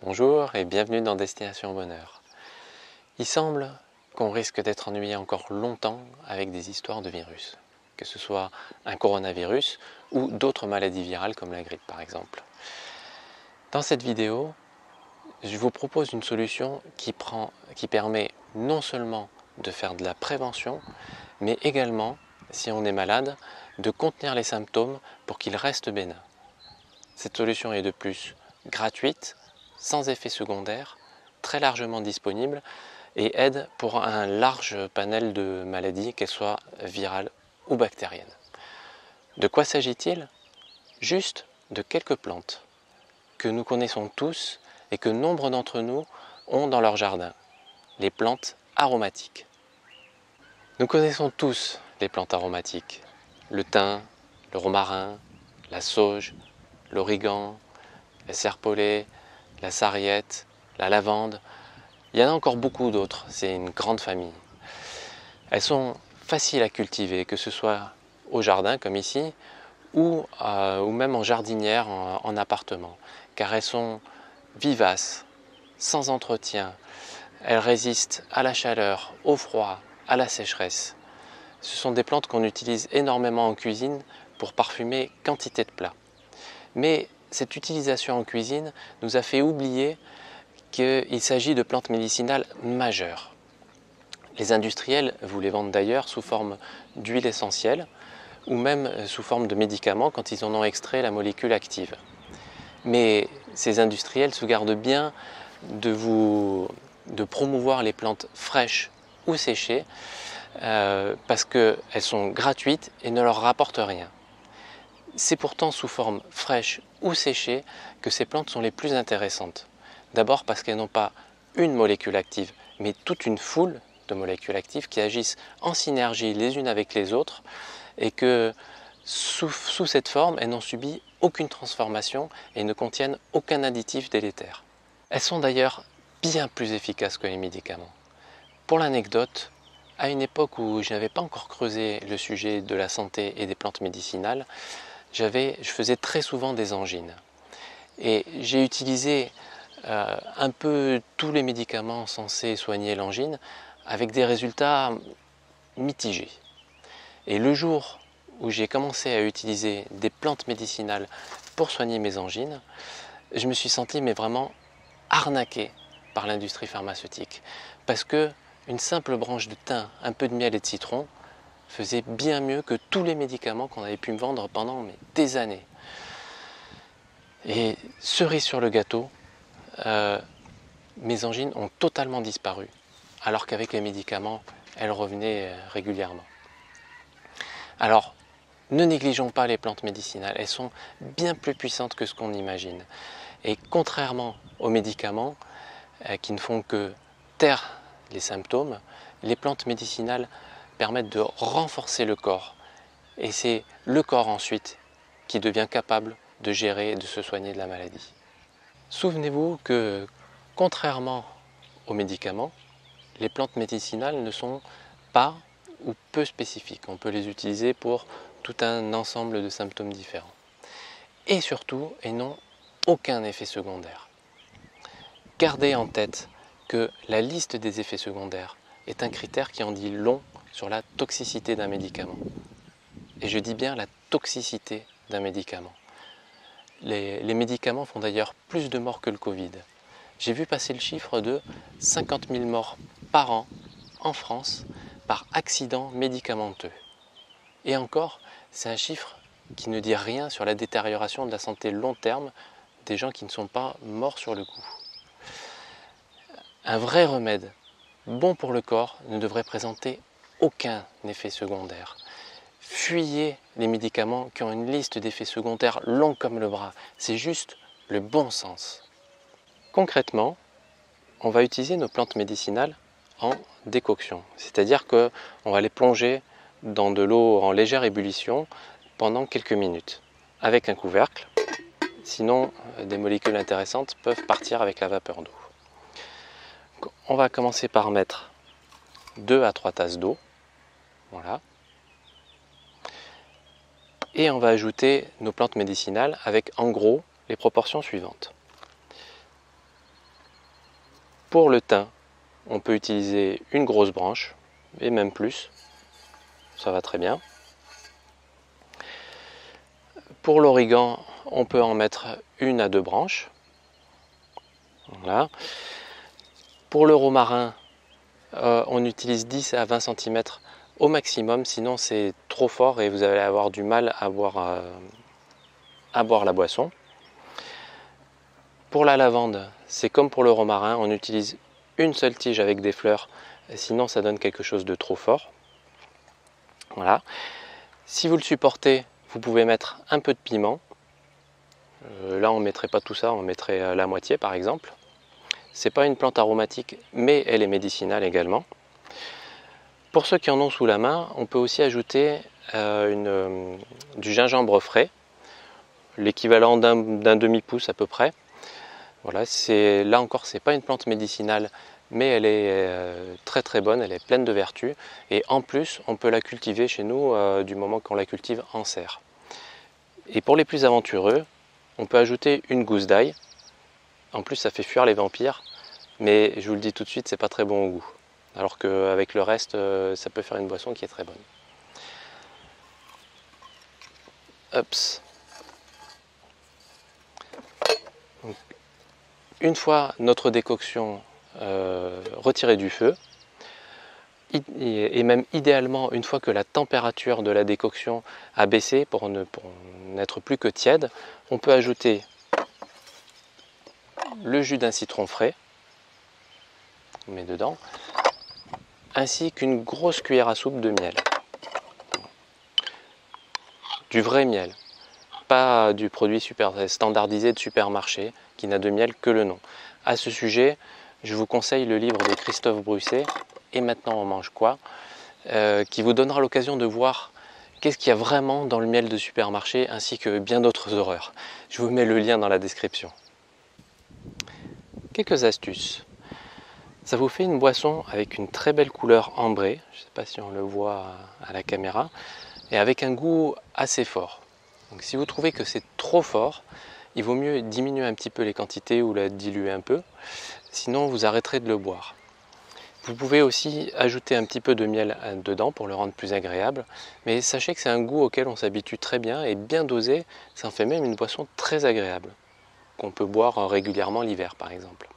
Bonjour et bienvenue dans Destination Bonheur. Il semble qu'on risque d'être ennuyé encore longtemps avec des histoires de virus, que ce soit un coronavirus ou d'autres maladies virales comme la grippe par exemple. Dans cette vidéo, je vous propose une solution qui permet non seulement de faire de la prévention, mais également, si on est malade, de contenir les symptômes pour qu'ils restent bénins. Cette solution est de plus gratuite, sans effet secondaire, très largement disponible et aide pour un large panel de maladies, qu'elles soient virales ou bactériennes. De quoi s'agit-il? Juste de quelques plantes que nous connaissons tous et que nombre d'entre nous ont dans leur jardin, les plantes aromatiques. Nous connaissons tous les plantes aromatiques, le thym, le romarin, la sauge, l'origan, la serpolée, la sarriette, la lavande. Il y en a encore beaucoup d'autres, c'est une grande famille. Elles sont faciles à cultiver, que ce soit au jardin comme ici, ou même en jardinière, en appartement, car elles sont vivaces, sans entretien. Elles résistent à la chaleur, au froid, à la sécheresse. Ce sont des plantes qu'on utilise énormément en cuisine pour parfumer quantité de plats. Mais cette utilisation en cuisine nous a fait oublier qu'il s'agit de plantes médicinales majeures. Les industriels vous les vendent d'ailleurs sous forme d'huile essentielle ou même sous forme de médicaments quand ils en ont extrait la molécule active. Mais ces industriels se gardent bien de promouvoir les plantes fraîches ou séchées parce qu'elles sont gratuites et ne leur rapportent rien. C'est pourtant sous forme fraîche ou séchée que ces plantes sont les plus intéressantes. D'abord parce qu'elles n'ont pas une molécule active, mais toute une foule de molécules actives qui agissent en synergie les unes avec les autres et que sous cette forme, elles n'ont subi aucune transformation et ne contiennent aucun additif délétère. Elles sont d'ailleurs bien plus efficaces que les médicaments. Pour l'anecdote, à une époque où je n'avais pas encore creusé le sujet de la santé et des plantes médicinales, je faisais très souvent des angines. Et j'ai utilisé un peu tous les médicaments censés soigner l'angine avec des résultats mitigés. Et le jour où j'ai commencé à utiliser des plantes médicinales pour soigner mes angines, je me suis senti vraiment arnaqué par l'industrie pharmaceutique. Parce que une simple branche de thym, un peu de miel et de citron faisait bien mieux que tous les médicaments qu'on avait pu me vendre pendant des années. Et cerise sur le gâteau, mes angines ont totalement disparu, alors qu'avec les médicaments, elles revenaient régulièrement. Alors, ne négligeons pas les plantes médicinales, elles sont bien plus puissantes que ce qu'on imagine. Et contrairement aux médicaments, qui ne font que taire les symptômes, les plantes médicinales permettent de renforcer le corps. Et c'est le corps ensuite qui devient capable de gérer et de se soigner de la maladie. Souvenez-vous que, contrairement aux médicaments, les plantes médicinales ne sont pas ou peu spécifiques. On peut les utiliser pour tout un ensemble de symptômes différents. Et surtout, elles n'ont aucun effet secondaire. Gardez en tête que la liste des effets secondaires est un critère qui en dit long sur la toxicité d'un médicament. Et je dis bien la toxicité d'un médicament. Les médicaments font d'ailleurs plus de morts que le Covid. J'ai vu passer le chiffre de 50 000 morts par an en France par accident médicamenteux. Et encore, c'est un chiffre qui ne dit rien sur la détérioration de la santé long terme des gens qui ne sont pas morts sur le coup. Un vrai remède bon pour le corps ne devrait présenter aucun effet secondaire. Fuyez les médicaments qui ont une liste d'effets secondaires longue comme le bras. C'est juste le bon sens. Concrètement, on va utiliser nos plantes médicinales en décoction. C'est-à-dire qu'on va les plonger dans de l'eau en légère ébullition pendant quelques minutes avec un couvercle. Sinon, des molécules intéressantes peuvent partir avec la vapeur d'eau. On va commencer par mettre 2 à 3 tasses d'eau. Voilà. Et on va ajouter nos plantes médicinales avec en gros les proportions suivantes. Pour le thym, on peut utiliser une grosse branche, et même plus, ça va très bien. Pour l'origan, on peut en mettre 1 à 2 branches. Voilà. Pour le romarin, on utilise 10 à 20 cm au maximum, sinon c'est trop fort et vous allez avoir du mal à boire la boisson. Pour la lavande, c'est comme pour le romarin, on utilise une seule tige avec des fleurs, sinon ça donne quelque chose de trop fort. Voilà. Si vous le supportez, vous pouvez mettre un peu de piment. Là on ne mettrait pas tout ça, on mettrait la moitié par exemple. C'est pas une plante aromatique, mais elle est médicinale également. Pour ceux qui en ont sous la main, on peut aussi ajouter du gingembre frais, l'équivalent d'un demi-pouce à peu près. Voilà, là encore, c'est pas une plante médicinale, mais elle est très très bonne, elle est pleine de vertus. Et en plus, on peut la cultiver chez nous du moment qu'on la cultive en serre. Et pour les plus aventureux, on peut ajouter une gousse d'ail. En plus, ça fait fuir les vampires, mais je vous le dis tout de suite, c'est pas très bon au goût. Alors qu'avec le reste, ça peut faire une boisson qui est très bonne. Ups. Donc, une fois notre décoction retirée du feu, et même idéalement une fois que la température de la décoction a baissé pour n'être plus que tiède, on peut ajouter le jus d'un citron frais, on met dedans, ainsi qu'une grosse cuillère à soupe de miel. Du vrai miel, pas du produit standardisé de supermarché qui n'a de miel que le nom. À ce sujet, je vous conseille le livre de Christophe Brusset, Et maintenant on mange quoi, qui vous donnera l'occasion de voir qu'est-ce qu'il y a vraiment dans le miel de supermarché ainsi que bien d'autres horreurs. Je vous mets le lien dans la description. Quelques astuces. Ça vous fait une boisson avec une très belle couleur ambrée, je ne sais pas si on le voit à la caméra, et avec un goût assez fort. Donc si vous trouvez que c'est trop fort, il vaut mieux diminuer un petit peu les quantités ou la diluer un peu, sinon vous arrêterez de le boire. Vous pouvez aussi ajouter un petit peu de miel dedans pour le rendre plus agréable, mais sachez que c'est un goût auquel on s'habitue très bien et bien dosé, ça en fait même une boisson très agréable, qu'on peut boire régulièrement l'hiver par exemple.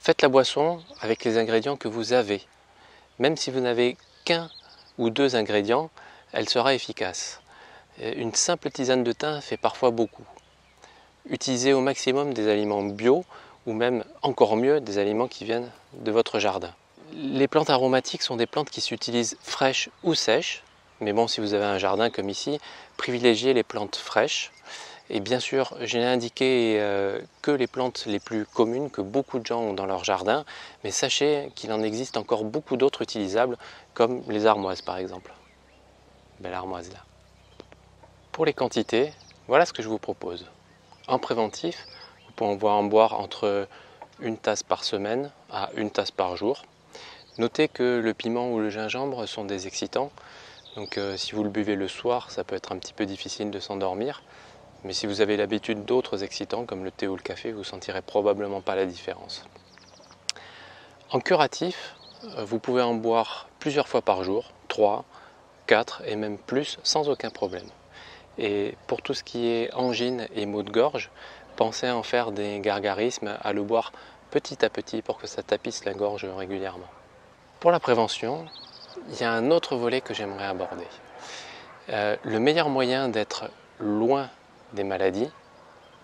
Faites la boisson avec les ingrédients que vous avez. Même si vous n'avez qu'un ou 2 ingrédients, elle sera efficace. Une simple tisane de thym fait parfois beaucoup. Utilisez au maximum des aliments bio ou même encore mieux des aliments qui viennent de votre jardin. Les plantes aromatiques sont des plantes qui s'utilisent fraîches ou sèches, mais bon, si vous avez un jardin comme ici, privilégiez les plantes fraîches. Et bien sûr, j'ai indiqué que les plantes les plus communes que beaucoup de gens ont dans leur jardin, mais sachez qu'il en existe encore beaucoup d'autres utilisables, comme les armoises par exemple. Belle armoise là. Pour les quantités, voilà ce que je vous propose. En préventif, vous pouvez en boire entre 1 tasse par semaine à 1 tasse par jour. Notez que le piment ou le gingembre sont des excitants, donc si vous le buvez le soir, ça peut être un petit peu difficile de s'endormir. Mais si vous avez l'habitude d'autres excitants comme le thé ou le café, vous ne sentirez probablement pas la différence. En curatif, vous pouvez en boire plusieurs fois par jour, 3, 4 et même plus sans aucun problème. Et pour tout ce qui est angine et maux de gorge, pensez à en faire des gargarismes, à le boire petit à petit pour que ça tapisse la gorge régulièrement. Pour la prévention, il y a un autre volet que j'aimerais aborder. Le meilleur moyen d'être loin des maladies,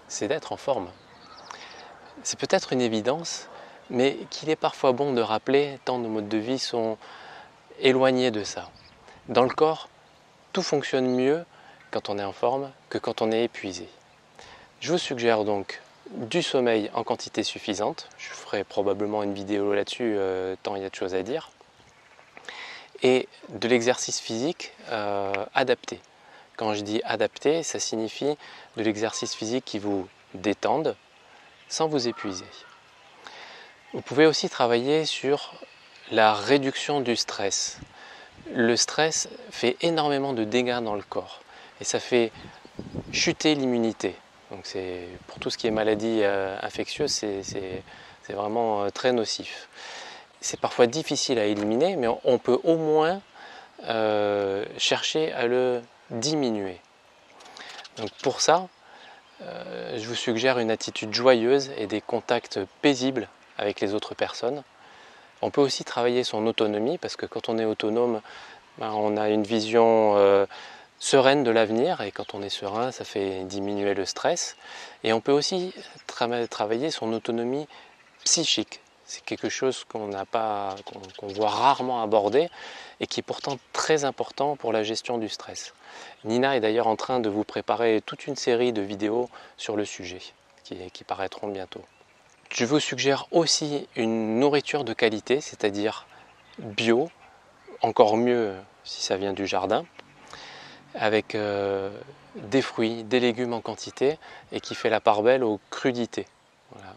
c'est d'être en forme. C'est peut-être une évidence, mais qu'il est parfois bon de rappeler tant nos modes de vie sont éloignés de ça. Dans le corps, tout fonctionne mieux quand on est en forme que quand on est épuisé. Je vous suggère donc du sommeil en quantité suffisante, je ferai probablement une vidéo là-dessus tant il y a de choses à dire, et de l'exercice physique adapté. Quand je dis adapté, ça signifie de l'exercice physique qui vous détende sans vous épuiser. Vous pouvez aussi travailler sur la réduction du stress. Le stress fait énormément de dégâts dans le corps et ça fait chuter l'immunité. Donc pour tout ce qui est maladie infectieuse, c'est C'est vraiment très nocif. C'est parfois difficile à éliminer, mais on peut au moins chercher à le diminuer. Donc pour ça, je vous suggère une attitude joyeuse et des contacts paisibles avec les autres personnes. On peut aussi travailler son autonomie, parce que quand on est autonome, ben, on a une vision sereine de l'avenir, et quand on est serein, ça fait diminuer le stress. Et on peut aussi travailler son autonomie psychique. C'est quelque chose qu'on voit rarement abordé et qui est pourtant très important pour la gestion du stress. Nina est d'ailleurs en train de vous préparer toute une série de vidéos sur le sujet qui paraîtront bientôt. Je vous suggère aussi une nourriture de qualité, c'est-à-dire bio, encore mieux si ça vient du jardin, avec des fruits, des légumes en quantité et qui fait la part belle aux crudités. Voilà.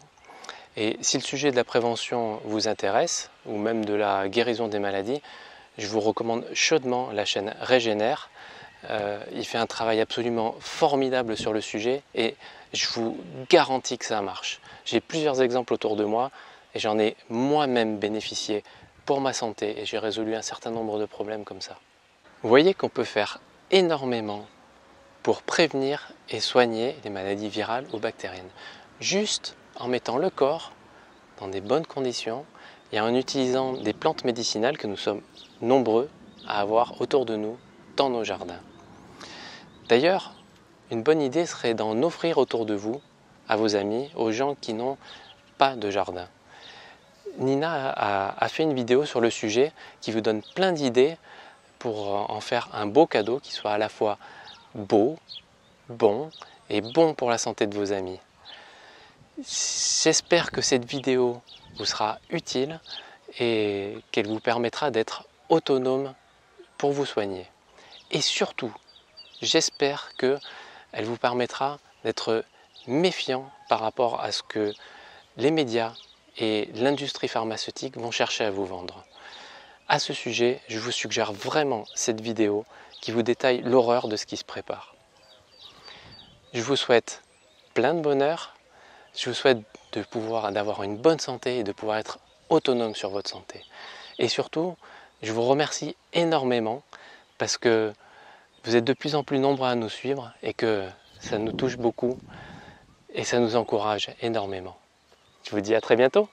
Et si le sujet de la prévention vous intéresse, ou même de la guérison des maladies, je vous recommande chaudement la chaîne Régénère. Il fait un travail absolument formidable sur le sujet et je vous garantis que ça marche. J'ai plusieurs exemples autour de moi et j'en ai moi-même bénéficié pour ma santé et j'ai résolu un certain nombre de problèmes comme ça. Vous voyez qu'on peut faire énormément pour prévenir et soigner les maladies virales ou bactériennes, juste en mettant le corps dans des bonnes conditions et en utilisant des plantes médicinales que nous sommes nombreux à avoir autour de nous dans nos jardins. D'ailleurs, une bonne idée serait d'en offrir autour de vous, à vos amis, aux gens qui n'ont pas de jardin. Nina a fait une vidéo sur le sujet qui vous donne plein d'idées pour en faire un beau cadeau qui soit à la fois beau, bon et bon pour la santé de vos amis. J'espère que cette vidéo vous sera utile et qu'elle vous permettra d'être autonome pour vous soigner. Et surtout, j'espère qu'elle vous permettra d'être méfiant par rapport à ce que les médias et l'industrie pharmaceutique vont chercher à vous vendre. À ce sujet, je vous suggère vraiment cette vidéo qui vous détaille l'horreur de ce qui se prépare. Je vous souhaite plein de bonheur. Je vous souhaite d'avoir une bonne santé et de pouvoir être autonome sur votre santé. Et surtout, je vous remercie énormément parce que vous êtes de plus en plus nombreux à nous suivre et que ça nous touche beaucoup et ça nous encourage énormément. Je vous dis à très bientôt.